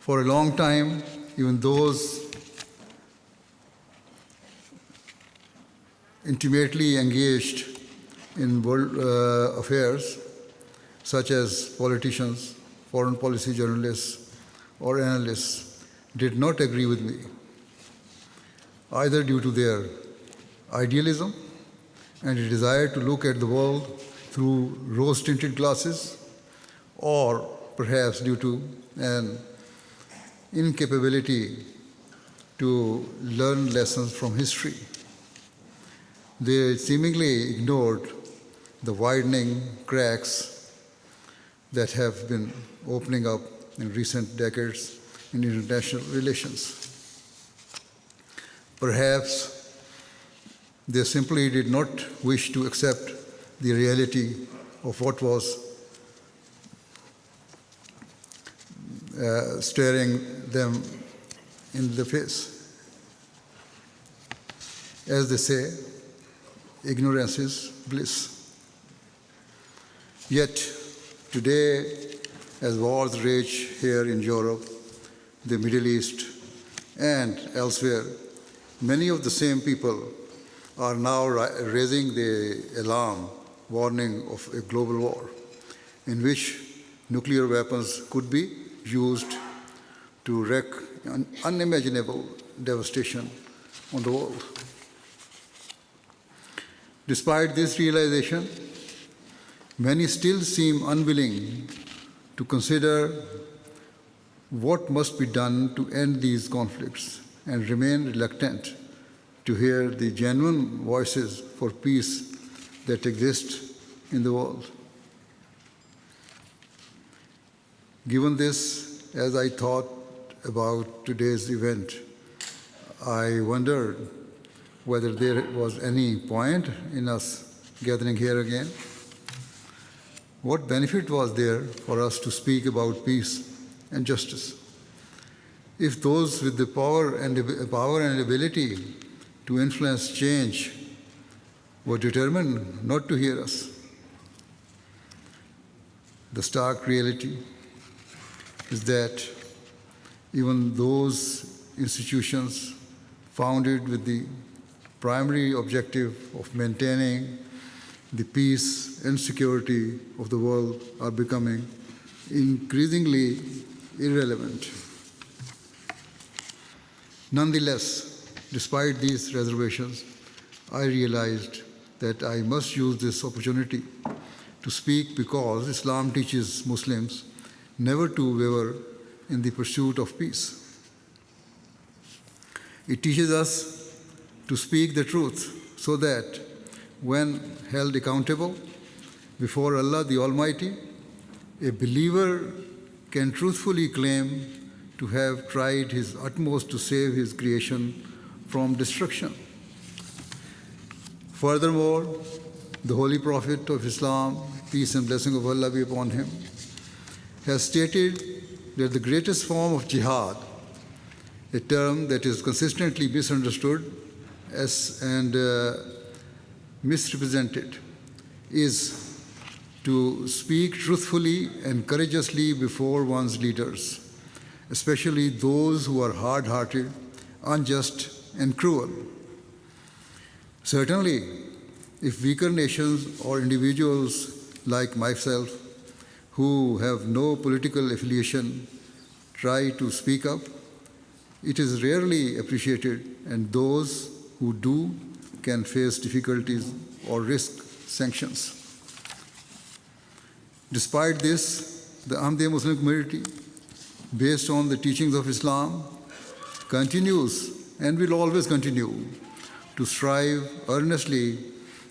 For a long time, even those intimately engaged in world affairs, such as politicians, foreign policy journalists, or analysts, did not agree with me, either due to their idealism and a desire to look at the world through rose-tinted glasses, or perhaps due to an incapability to learn lessons from history. They seemingly ignored the widening cracks that have been opening up in recent decades in international relations. Perhaps they simply did not wish to accept the reality of what was staring them in the face. As they say, ignorance is bliss. Yet, today, as wars rage here in Europe, the Middle East, and elsewhere, many of the same people are now raising the alarm, warning of a global war in which nuclear weapons could be used to wreak an unimaginable devastation on the world. Despite this realization, many still seem unwilling to consider what must be done to end these conflicts and remain reluctant to hear the genuine voices for peace that exist in the world. Given this, as I thought about today's event, I wondered whether there was any point in us gathering here again. What benefit was there for us to speak about peace and justice if those with the power and ability to influence change were determined not to hear us? The stark reality is that even those institutions founded with the primary objective of maintaining the peace and security of the world are becoming increasingly irrelevant. Nonetheless, despite these reservations, I realized that I must use this opportunity to speak because Islam teaches Muslims never to waver in the pursuit of peace. It teaches us to speak the truth so that when held accountable before Allah the Almighty, a believer can truthfully claim to have tried his utmost to save his creation from destruction. Furthermore, the Holy Prophet of Islam, peace and blessing of Allah be upon him, has stated that the greatest form of jihad, a term that is consistently misunderstood and misrepresented, is to speak truthfully and courageously before one's leaders, especially those who are hard-hearted, unjust, and cruel. Certainly, if weaker nations or individuals like myself, who have no political affiliation, try to speak up, it is rarely appreciated, and those who do can face difficulties or risk sanctions. Despite this, the Ahmadi Muslim community, based on the teachings of Islam, continues and will always continue to strive earnestly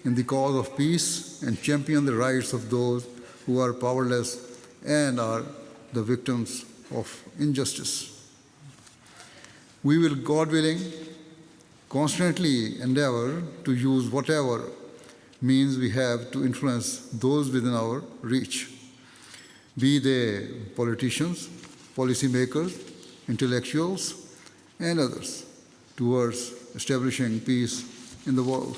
in the cause of peace and champion the rights of those who are powerless and are the victims of injustice. We will, God willing, constantly endeavor to use whatever means we have to influence those within our reach, be they politicians, policymakers, intellectuals, and others, towards establishing peace in the world.